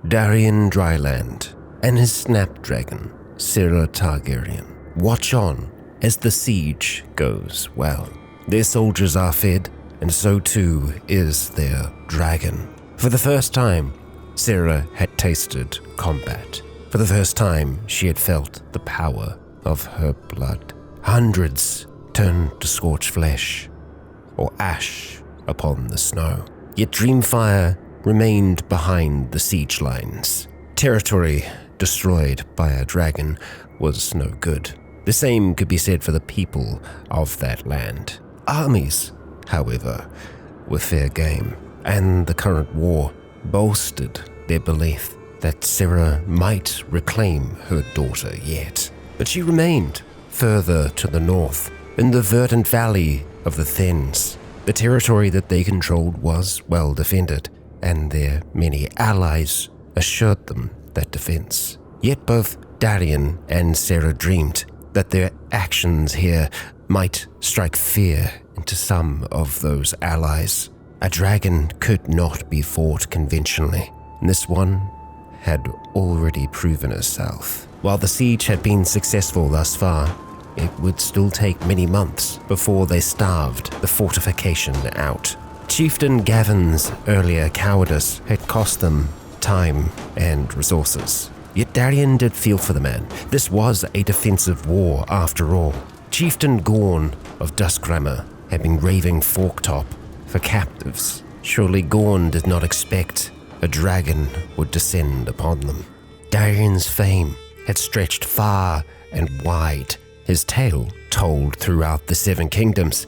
Darien Dryland and his snapdragon, Sarah Targaryen, watch on as the siege goes well. Their soldiers are fed, and so too is their dragon. For the first time, Sarah had tasted combat. For the first time, she had felt the power of her blood. Hundreds turned to scorched flesh or ash upon the snow. Yet Dreamfire remained behind the siege lines. Territory destroyed by a dragon was no good. The same could be said for the people of that land. Armies, however, were fair game, and the current war bolstered their belief that Sarah might reclaim her daughter yet. But she remained further to the north, in the verdant valley of the Thames. The territory that they controlled was well defended, and their many allies assured them that defense. Yet both Darien and Sarah dreamed that their actions here might strike fear into some of those allies. A dragon could not be fought conventionally, and this one had already proven herself. While the siege had been successful thus far, it would still take many months before they starved the fortification out. Chieftain Gavin's earlier cowardice had cost them time and resources. Yet Darien did feel for the man. This was a defensive war after all. Chieftain Gorn of Duskrammer had been raving Forktop for captives. Surely Gorn did not expect a dragon would descend upon them. Darien's fame had stretched far and wide, his tale told throughout the Seven Kingdoms,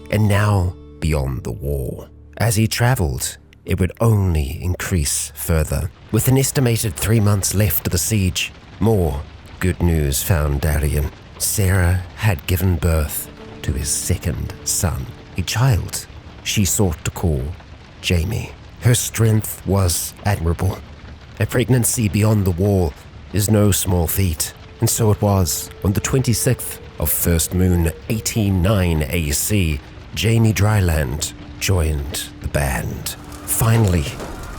and now beyond the wall. As he traveled, it would only increase further. With an estimated 3 months left of the siege, more good news found Darien. Sarah had given birth to his second son, a child she sought to call Jamie. Her strength was admirable. A pregnancy beyond the wall is no small feat, and so it was. On the 26th of First Moon 89 AC, Jamie Dryland joined the band. Finally,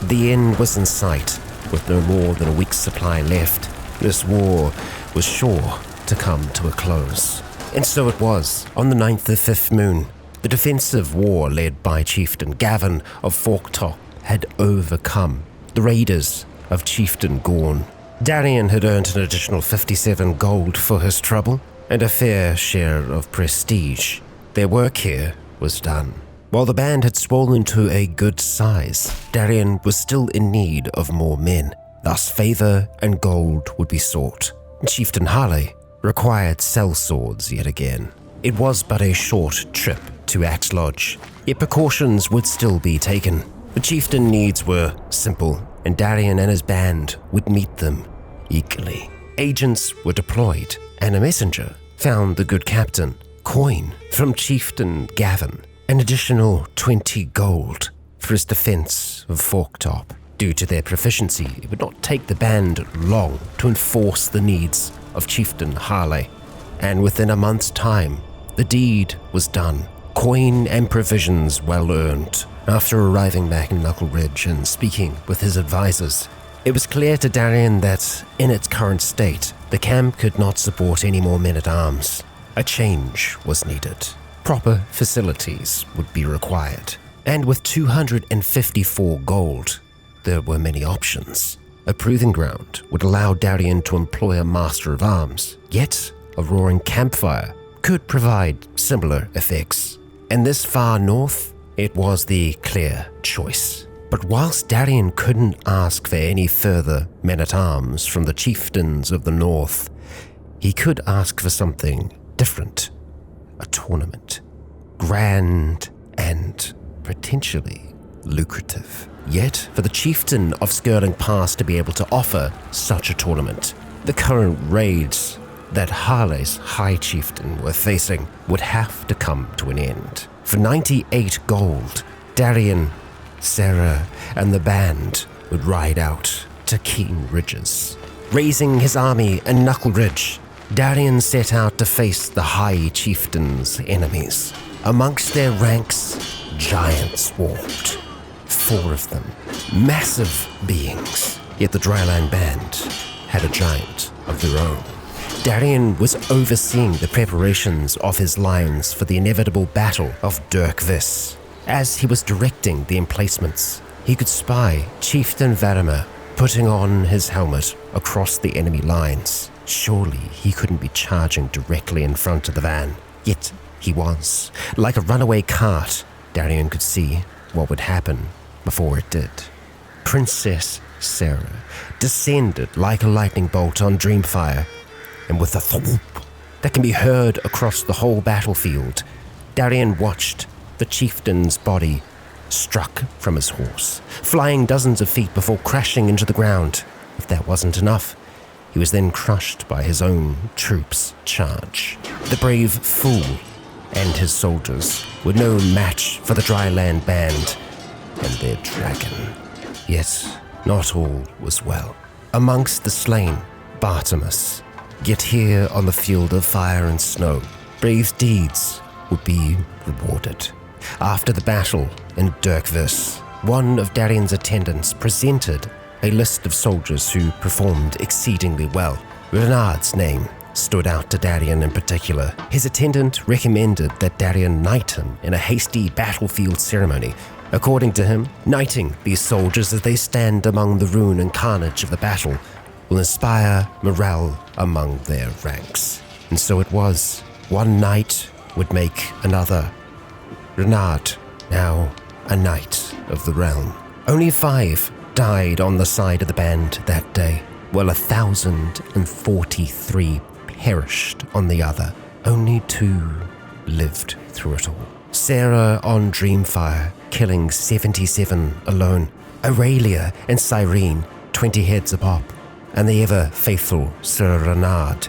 the end was in sight. With no more than a week's supply left, this war was sure to come to a close. And so it was. On the 9th of Fifth Moon, the defensive war led by Chieftain Gavin of Forktop had overcome the raiders of Chieftain Gorn. Darien had earned an additional 57 gold for his trouble and a fair share of prestige. Their work here was done. While the band had swollen to a good size, Darien was still in need of more men. Thus favor and gold would be sought. Chieftain Harley required sellswords yet again. It was but a short trip to Axe Lodge, yet precautions would still be taken. The chieftain needs were simple, and Darien and his band would meet them eagerly. Agents were deployed, and a messenger found the good captain coin from Chieftain Gavin, an additional 20 gold for his defense of Forktop. Due to their proficiency, it would not take the band long to enforce the needs of Chieftain Harley, and within a month's time, the deed was done. Coin and provisions well earned. After arriving back in Knuckle Ridge and speaking with his advisors, it was clear to Darien that, in its current state, the camp could not support any more men-at-arms. A change was needed. Proper facilities would be required. And with 254 gold, there were many options. A proving ground would allow Darien to employ a master of arms, yet a roaring campfire could provide similar effects. And this far north, it was the clear choice. But whilst Darien couldn't ask for any further men-at-arms from the chieftains of the north, he could ask for something different. A tournament. Grand and potentially lucrative. Yet, for the chieftain of Skirling Pass to be able to offer such a tournament, the current raids that Harley's High Chieftain were facing would have to come to an end. For 98 gold, Darien, Sarah, and the band would ride out to Keen Ridges. Raising his army in Knuckle Ridge, Darien set out to face the High Chieftain's enemies. Amongst their ranks, giants walked. 4 of them, massive beings, Yet the Dryland band had a giant of their own. Darian was overseeing the preparations of his lines for the inevitable battle of Dirkviss. As he was directing the emplacements, he could spy Chieftain Varamer putting on his helmet across the enemy lines. Surely he couldn't be charging directly in front of the van. Yet he was. Like a runaway cart, Darian could see what would happen before it did. Princess Sarah descended like a lightning bolt on Dreamfire, and with a thwomp that can be heard across the whole battlefield, Darian watched the chieftain's body struck from his horse, flying dozens of feet before crashing into the ground. If that wasn't enough, he was then crushed by his own troops' charge. The brave fool and his soldiers were no match for the Dryland band and their dragon. Yet not all was well. Amongst the slain, Bartimus. Yet here on the field of fire and snow, brave deeds would be rewarded. After the battle in Dirkviss, one of Darian's attendants presented a list of soldiers who performed exceedingly well. Renard's name stood out to Darian in particular. His attendant recommended that Darian knight him in a hasty battlefield ceremony. According to him, knighting these soldiers as they stand among the ruin and carnage of the battle will inspire morale among their ranks. And so it was. One knight would make another. Renard, now a knight of the realm. Only 5 died on the side of the band that day, while 1,043 perished on the other. Only 2 lived through it all. Sarah on Dreamfire, killing 77 alone. Aurelia and Cyrene, 20 heads a pop. And the ever-faithful Sir Renard,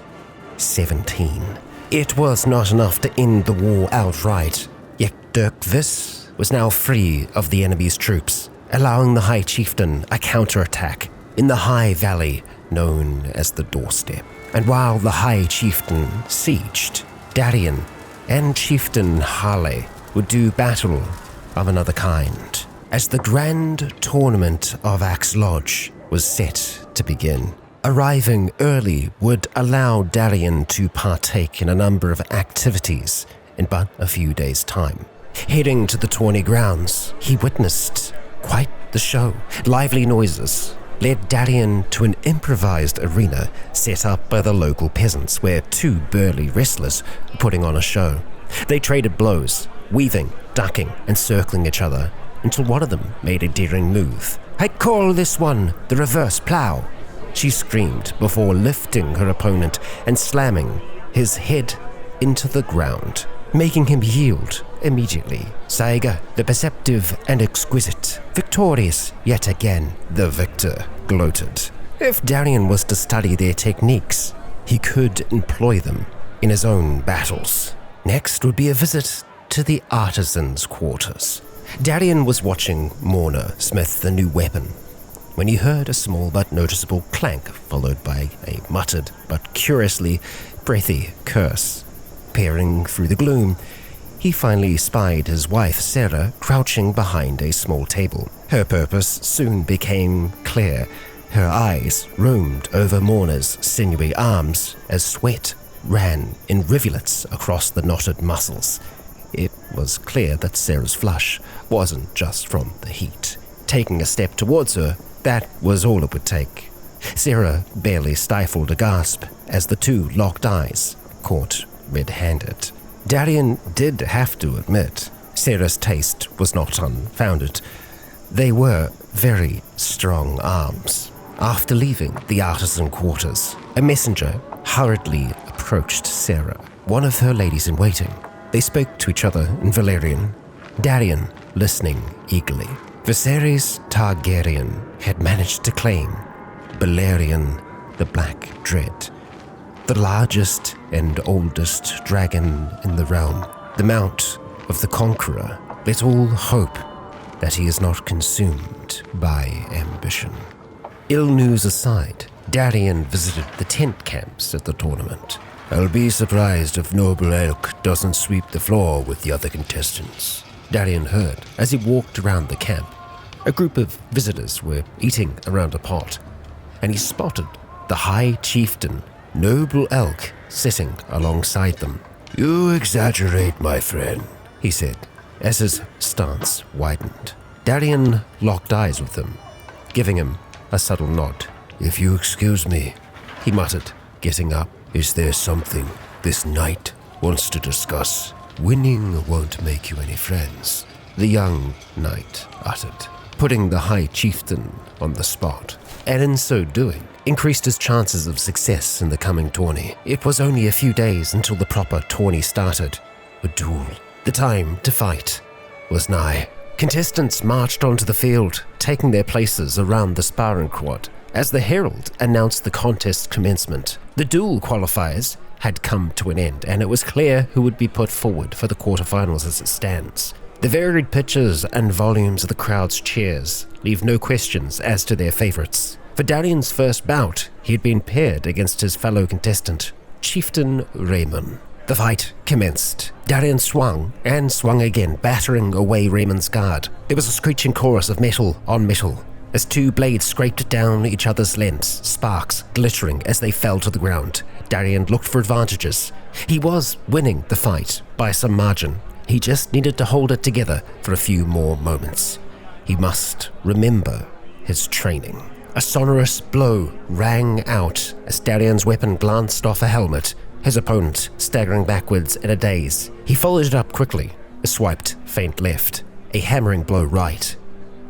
17. It was not enough to end the war outright, yet Dirkviss was now free of the enemy's troops, allowing the High Chieftain a counterattack in the high valley known as the Doorstep. And while the High Chieftain sieged, Darian and Chieftain Harley would do battle of another kind, as the grand tournament of Axe Lodge was set to begin. Arriving early would allow Darian to partake in a number of activities in but a few days' time. Heading to the Tourney grounds, he witnessed quite the show. Lively noises led Darian to an improvised arena set up by the local peasants, where 2 burly wrestlers were putting on a show. They traded blows, weaving, ducking, and circling each other, until one of them made a daring move. "I call this one the reverse plow," she screamed before lifting her opponent and slamming his head into the ground, making him yield immediately. Saiga, the perceptive and exquisite, victorious yet again, the victor gloated. If Darian was to study their techniques, he could employ them in his own battles. Next would be a visit to the artisan's quarters. Darian was watching Morna smith the new weapon when he heard a small but noticeable clank, followed by a muttered but curiously breathy curse. Peering through the gloom, he finally spied his wife Sarah crouching behind a small table. Her purpose soon became clear. Her eyes roamed over Morna's sinewy arms as sweat ran in rivulets across the knotted muscles. It was clear that Sarah's flush wasn't just from the heat. Taking a step towards her, that was all it would take. Sarah barely stifled a gasp as the 2 locked eyes, caught red-handed. Darian did have to admit, Sarah's taste was not unfounded. They were very strong arms. After leaving the artisan quarters, a messenger hurriedly approached Sarah, one of her ladies-in-waiting. They spoke to each other in Valyrian, Darian listening eagerly. Viserys Targaryen had managed to claim Balerion the Black Dread, the largest and oldest dragon in the realm, the mount of the Conqueror. Let all hope that he is not consumed by ambition. Ill news aside, Darian visited the tent camps at the tournament. "I'll be surprised if Noble Elk doesn't sweep the floor with the other contestants," Darian heard as he walked around the camp. A group of visitors were eating around a pot. and he spotted the High Chieftain, Noble Elk, sitting alongside them. "You exaggerate, my friend," he said, as his stance widened. Darien locked eyes with him, giving him a subtle nod. "If you excuse me," he muttered, getting up. "Is there something this knight wants to discuss? Winning won't make you any friends," the young knight uttered, putting the High Chieftain on the spot, and in so doing, increased his chances of success in the coming tourney. It was only a few days until the proper tourney started. A duel. The time to fight was nigh. Contestants marched onto the field, taking their places around the sparring quad as the herald announced the contest's commencement. The duel qualifiers had come to an end, and it was clear who would be put forward for the quarterfinals as it stands. The varied pitches and volumes of the crowd's cheers leave no questions as to their favorites. For Darien's first bout, he had been paired against his fellow contestant, Chieftain Raymond. The fight commenced. Darien swung and swung again, battering away Raymond's guard. There was a screeching chorus of metal on metal as two blades scraped down each other's lengths, sparks glittering as they fell to the ground. Darien looked for advantages. He was winning the fight by some margin. He just needed to hold it together for a few more moments. He must remember his training. A sonorous blow rang out as Darien's weapon glanced off a helmet, his opponent staggering backwards in a daze. He followed it up quickly, a swiped faint left, a hammering blow right.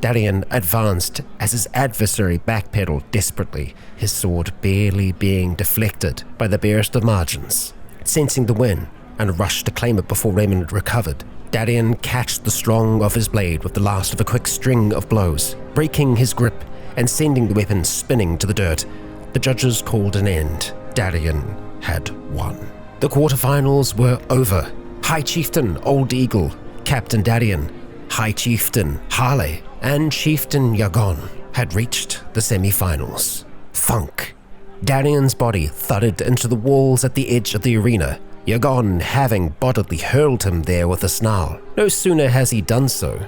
Darien advanced as his adversary backpedaled desperately, his sword barely being deflected by the barest of margins. Sensing the win and rushed to claim it before Raymond recovered, Darien catched the strong of his blade with the last of a quick string of blows, breaking his grip and sending the weapon spinning to the dirt. The judges called an end. Darien had won. The quarterfinals were over. High Chieftain Old Eagle, Captain Darien, High Chieftain Harley, and Chieftain Yagon had reached the semi-finals. Thunk. Darien's body thudded into the walls at the edge of the arena, Yagon having bodily hurled him there with a snarl. No sooner has he done so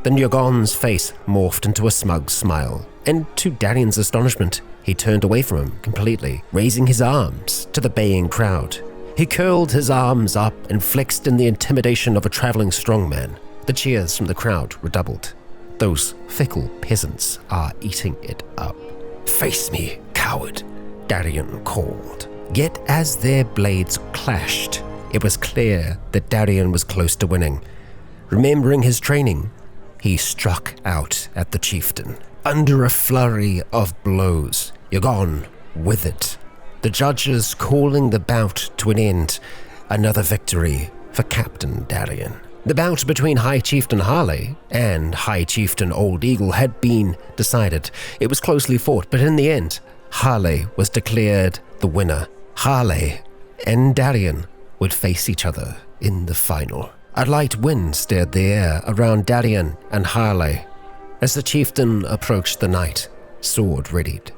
than Yagon's face morphed into a smug smile, and to Darien's astonishment, he turned away from him completely, raising his arms to the baying crowd. He curled his arms up and flexed in the intimidation of a traveling strongman. The cheers from the crowd redoubled. Those fickle peasants are eating it up. "Face me, coward," Darien called. Yet as their blades clashed, it was clear that Darien was close to winning. Remembering his training, he struck out at the chieftain. Under a flurry of blows, Yagon withered. The judges calling the bout to an end. Another victory for Captain Darien. The bout between High Chieftain Harley and High Chieftain Old Eagle had been decided. It was closely fought, but in the end, Harley was declared the winner. Harley and Darien would face each other in the final. A light wind stirred the air around Darien and Harley as the chieftain approached the knight, sword readied.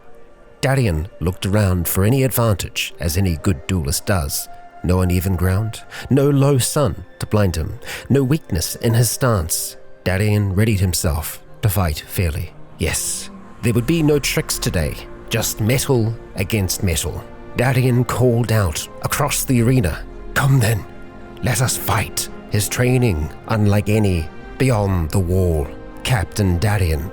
Darien looked around for any advantage, as any good duelist does. No uneven ground, no low sun to blind him, no weakness in his stance. Darien readied himself to fight fairly. Yes, there would be no tricks today, just metal against metal. Darien called out across the arena, "Come then, let us fight." His training, unlike any beyond the wall, Captain Darien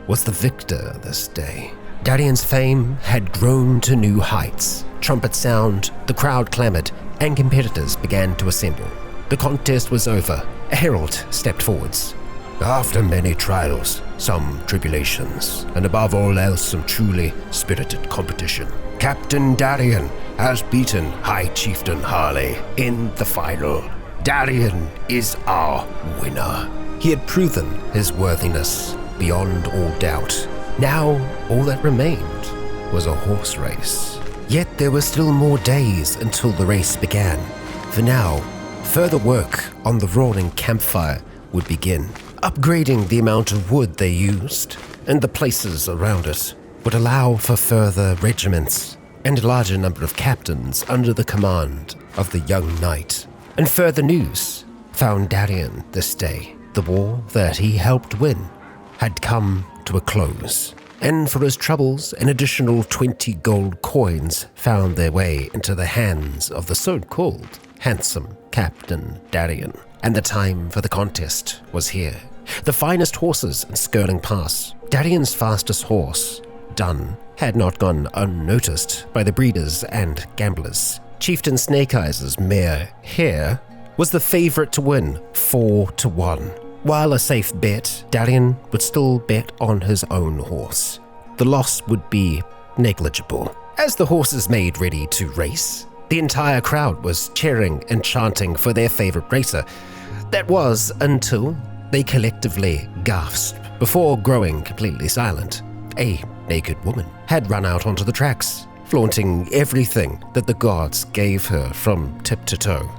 was the victor this day. Darien's fame had grown to new heights. Trumpet sound, the crowd clamored, and competitors began to assemble. The contest was over. A herald stepped forwards. "After many trials, some tribulations, and above all else some truly spirited competition, Captain Darien has beaten High Chieftain Harley in the final. Darien is our winner." He had proven his worthiness beyond all doubt. Now, all that remained was a horse race. Yet there were still more days until the race began. For now, further work on the roaring campfire would begin. Upgrading the amount of wood they used and the places around it would allow for further regiments and a larger number of captains under the command of the young knight. And further news found Darien this day. The war that he helped win had come to a close. and for his troubles, an additional 20 gold coins found their way into the hands of the so-called handsome Captain Darien. And the time for the contest was here. The finest horses in Skirling Pass. Darien's fastest horse, Dun, had not gone unnoticed by the breeders and gamblers. Chieftain Snake Eyes' mare, Hare, was the favorite to win 4-1. While a safe bet, Darien would still bet on his own horse. The loss would be negligible. As the horses made ready to race, the entire crowd was cheering and chanting for their favorite racer. That was until they collectively gasped before growing completely silent. A naked woman had run out onto the tracks, flaunting everything that the gods gave her from tip to toe.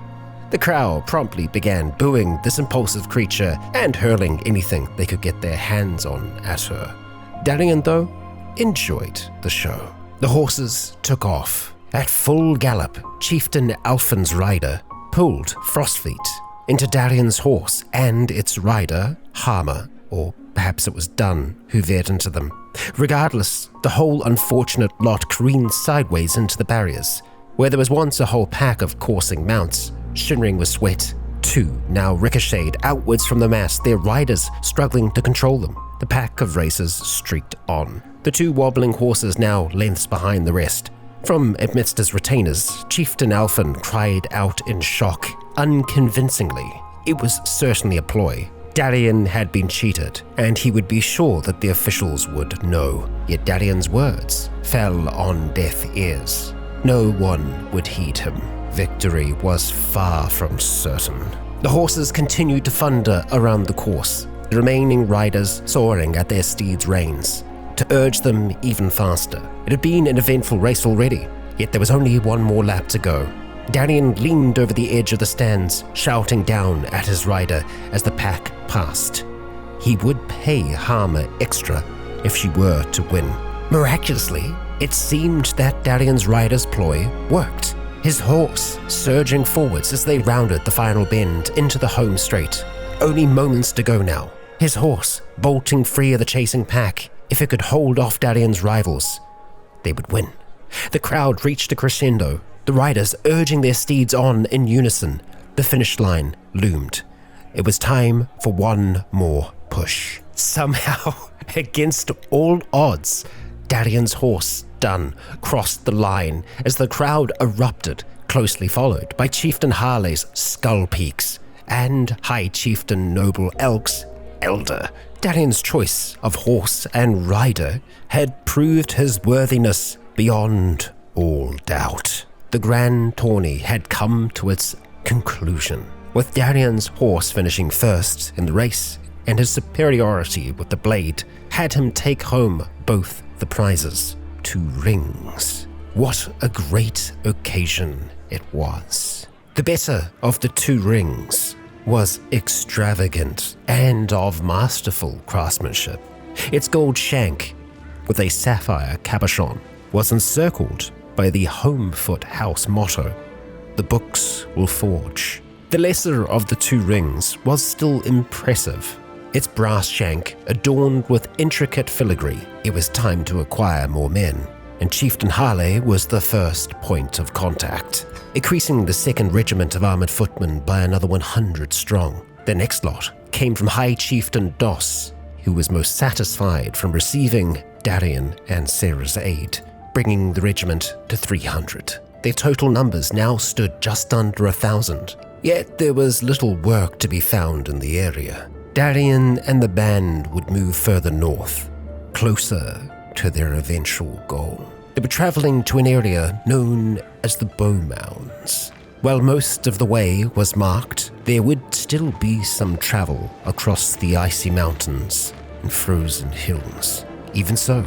The crowd promptly began booing this impulsive creature and hurling anything they could get their hands on at her. Darien, though, enjoyed the show. The horses took off. At full gallop, Chieftain Alphen's rider pulled Frostfeet into Darien's horse and its rider, Harmer, or perhaps it was Dun who veered into them. Regardless, the whole unfortunate lot careened sideways into the barriers, where there was once a whole pack of coursing mounts, shimmering with sweat. Two now ricocheted outwards from the mass, their riders struggling to control them. The pack of racers streaked on, the two wobbling horses now lengths behind the rest. From amidst his retainers, Chieftain Alphen cried out in shock, unconvincingly. It was certainly a ploy. Darien had been cheated, and he would be sure that the officials would know. Yet Darien's words fell on deaf ears. No one would heed him. Victory was far from certain. The horses continued to thunder around the course, the remaining riders soaring at their steeds' reins to urge them even faster. It had been an eventful race already, yet there was only one more lap to go. Darien leaned over the edge of the stands, shouting down at his rider as the pack passed. He would pay Harmer extra if she were to win. Miraculously, it seemed that Darien's rider's ploy worked. His horse surging forwards as they rounded the final bend into the home straight. Only moments to go now. His horse bolting free of the chasing pack. If it could hold off Darien's rivals, they would win. The crowd reached a crescendo, the riders urging their steeds on in unison. The finish line loomed. It was time for one more push. Somehow, against all odds, Darien's horse, Dun, crossed the line as the crowd erupted, closely followed by Chieftain Harley's Skull Peaks and High Chieftain Noble Elk's Elder. Darien's choice of horse and rider had proved his worthiness beyond all doubt. The grand tourney had come to its conclusion, with Darien's horse finishing first in the race, and his superiority with the blade had him take home both the prizes. 2 rings. What a great occasion it was. The better of the 2 rings was extravagant and of masterful craftsmanship. Its gold shank, with a sapphire cabochon, was encircled by the Homefoot House motto, "The books will forge." The lesser of the 2 rings was still impressive. Its brass shank adorned with intricate filigree. It was time to acquire more men, and Chieftain Harley was the first point of contact, increasing the 2nd Regiment of Armored Footmen by another 100 strong. The next lot came from High Chieftain Doss, who was most satisfied from receiving Darien and Sarah's aid, bringing the regiment to 300. Their total numbers now stood just under 1,000, yet there was little work to be found in the area. Darien and the band would move further north, closer to their eventual goal. They were traveling to an area known as the Bow Mounds. While most of the way was marked, there would still be some travel across the icy mountains and frozen hills. Even so,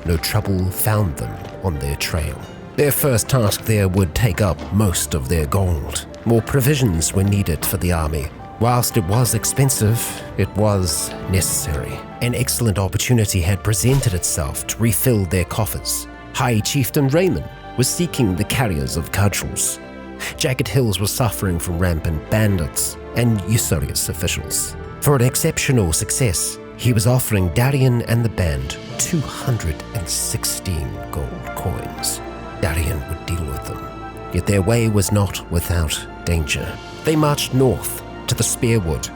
no trouble found them on their trail. Their first task there would take up most of their gold. More provisions were needed for the army. Whilst it was expensive, it was necessary. An excellent opportunity had presented itself to refill their coffers. High Chieftain Raymond was seeking the carriers of cudgels. Jagged Hills was suffering from rampant bandits and usurious officials. For an exceptional success, he was offering Darien and the band 216 gold coins. Darien would deal with them, yet their way was not without danger. They marched north to the Spearwood,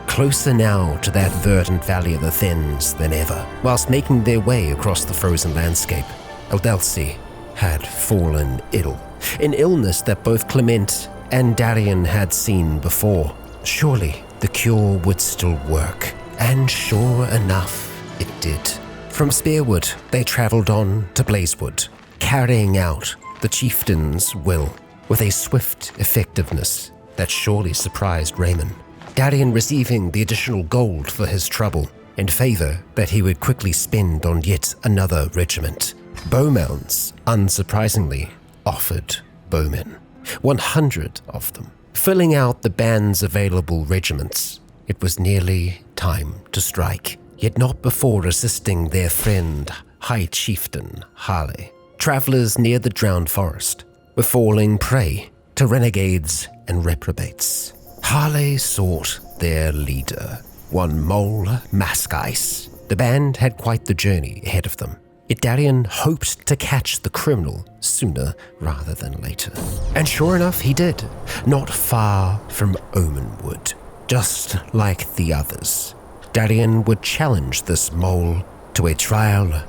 closer now to that verdant valley of the Thens than ever. Whilst making their way across the frozen landscape, Eldelsi had fallen ill, an illness that both Clement and Darien had seen before. Surely the cure would still work, and sure enough, it did. From Spearwood, they travelled on to Blazewood, carrying out the chieftain's will with a swift effectiveness that surely surprised Raymond. Darien receiving the additional gold for his trouble, and favour that he would quickly spend on yet another regiment. Bowmounts, unsurprisingly, offered bowmen, 100 of them. Filling out the band's available regiments, it was nearly time to strike, yet not before assisting their friend, High Chieftain Harley. Travellers near the drowned forest were falling prey to renegades and reprobates. Harley sought their leader, one Mole Maskice. The band had quite the journey ahead of them. Yet Darien hoped to catch the criminal sooner rather than later. And sure enough, he did, not far from Omenwood. Just like the others, Darien would challenge this mole to a trial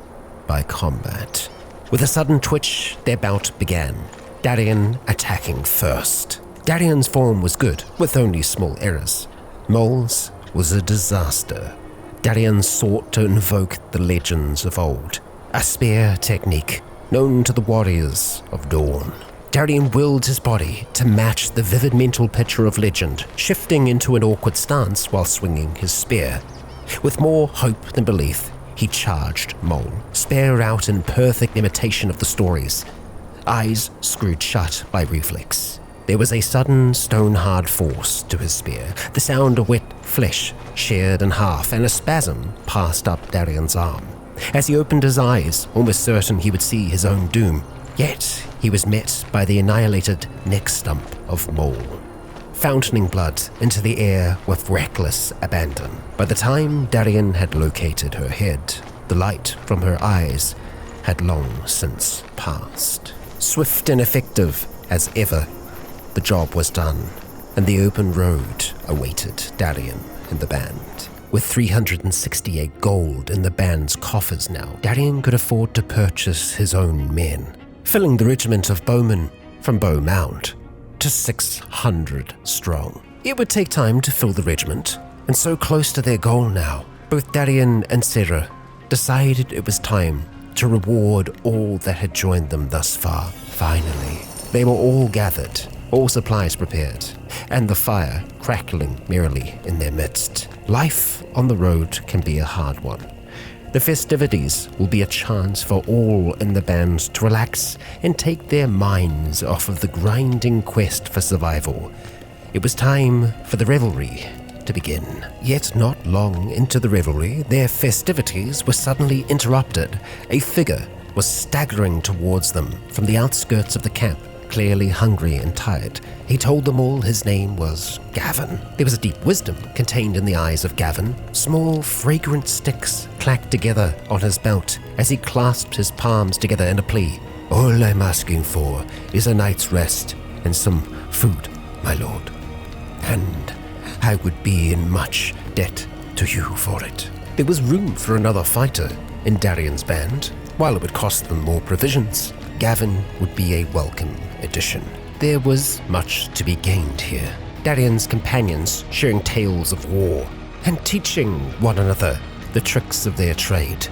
by combat. With a sudden twitch, their bout began, Darien attacking first. Darien's form was good, with only small errors. Mole's was a disaster. Darien sought to invoke the legends of old, a spear technique known to the warriors of Dawn. Darien willed his body to match the vivid mental picture of legend, shifting into an awkward stance while swinging his spear. With more hope than belief, he charged Mole, spear out in perfect imitation of the stories, eyes screwed shut by reflex. There was a sudden stone-hard force to his spear, the sound of wet flesh sheared in half, and a spasm passed up Darien's arm. As he opened his eyes, almost certain he would see his own doom, yet he was met by the annihilated neck stump of Mole, fountaining blood into the air with reckless abandon. By the time Darien had located her head, the light from her eyes had long since passed. Swift and effective as ever, the job was done, and the open road awaited Darien and the band. With 368 gold in the band's coffers now, Darien could afford to purchase his own men, filling the regiment of bowmen from Bowmount to 600 strong. It would take time to fill the regiment, and so close to their goal now, both Darien and Sarah decided it was time to reward all that had joined them thus far. Finally, they were all gathered, all supplies prepared, and the fire crackling merrily in their midst. Life on the road can be a hard one. The festivities will be a chance for all in the band to relax and take their minds off of the grinding quest for survival. It was time for the revelry to begin. Yet not long into the revelry, their festivities were suddenly interrupted. A figure was staggering towards them from the outskirts of the camp, clearly hungry and tired. He told them all his name was Gavin. There was a deep wisdom contained in the eyes of Gavin. Small, fragrant sticks clacked together on his belt as he clasped his palms together in a plea. All I'm asking for is a night's rest and some food, my lord. And I would be in much debt to you for it. There was room for another fighter in Darien's band. While it would cost them more provisions, Gavin would be a welcome addition. There was much to be gained here. Darien's companions sharing tales of war and teaching one another the tricks of their trade.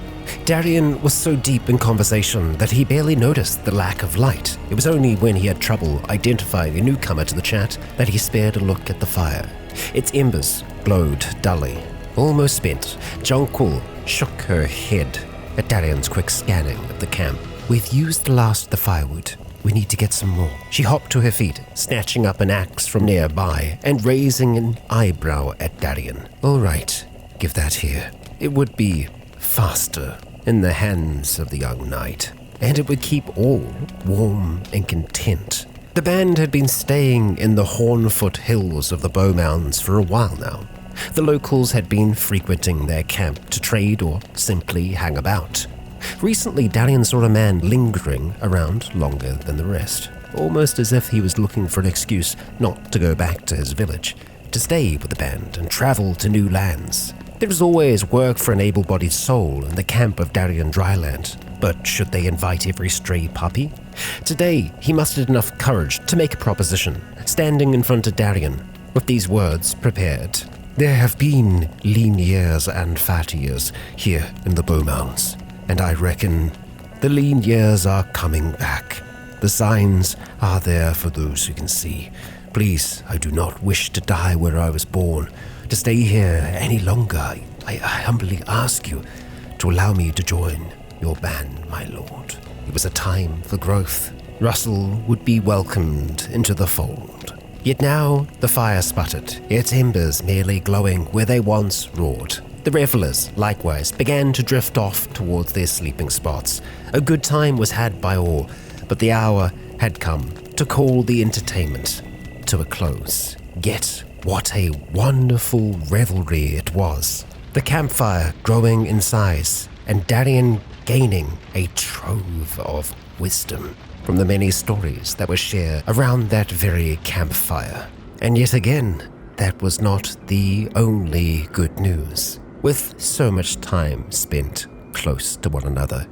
Darien was so deep in conversation that he barely noticed the lack of light. It was only when he had trouble identifying a newcomer to the chat that he spared a look at the fire. Its embers glowed dully. Almost spent, Jonquil shook her head at Darien's quick scanning of the camp. We've used the last of the firewood. We need to get some more. She hopped to her feet, snatching up an axe from nearby and raising an eyebrow at Darien. All right, give that here. It would be faster in the hands of the young knight, and it would keep all warm and content. The band had been staying in the Hornfoot Hills of the Bowmounds for a while now, The locals had been frequenting their camp to trade or simply hang about. Recently, Darian saw a man lingering around longer than the rest, almost as if he was looking for an excuse not to go back to his village, to stay with the band and travel to new lands. There is always work for an able-bodied soul in the camp of Darian Dryland, but should they invite every stray puppy? Today, he mustered enough courage to make a proposition, standing in front of Darian, with these words prepared. There have been lean years and fat years here in the Bowmounds, and I reckon the lean years are coming back. The signs are there for those who can see. Please, I do not wish to die where I was born, to stay here any longer. I humbly ask you to allow me to join your band, my lord. It was a time for growth. Russell would be welcomed into the fold. Yet now the fire sputtered, its embers merely glowing where they once roared. The revelers, likewise, began to drift off towards their sleeping spots. A good time was had by all, but the hour had come to call the entertainment to a close. Yet, what a wonderful revelry it was. The campfire growing in size, and Darian gaining a trove of wisdom from the many stories that were shared around that very campfire. And yet again, that was not the only good news. With so much time spent close to one another,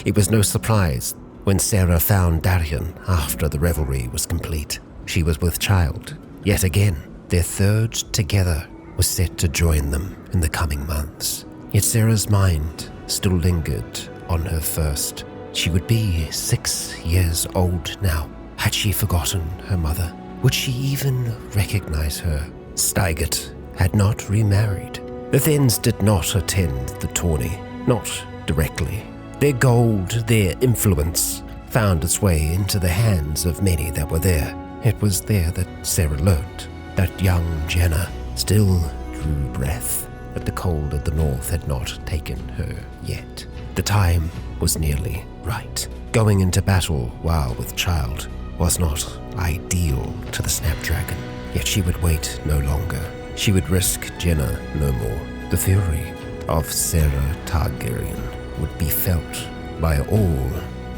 it was no surprise when Sarah found Darian after the revelry was complete. She was with child. Yet again, their third together was set to join them in the coming months. Yet Sarah's mind still lingered on her first. She would be 6 years old now. Had she forgotten her mother? Would she even recognize her? Steiget had not remarried. The Thins did not attend the tourney, not directly. Their gold, their influence, found its way into the hands of many that were there. It was there that Sarah learned that young Jenna still drew breath, but the cold of the north had not taken her yet. The time was nearly right. Going into battle while with child was not ideal to the Snapdragon, yet she would wait no longer. She would risk Jenna no more. The fury of Sarah Targaryen would be felt by all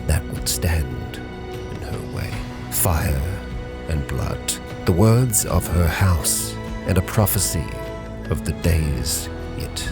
that would stand in her way. Fire and blood, the words of her house, and a prophecy of the days yet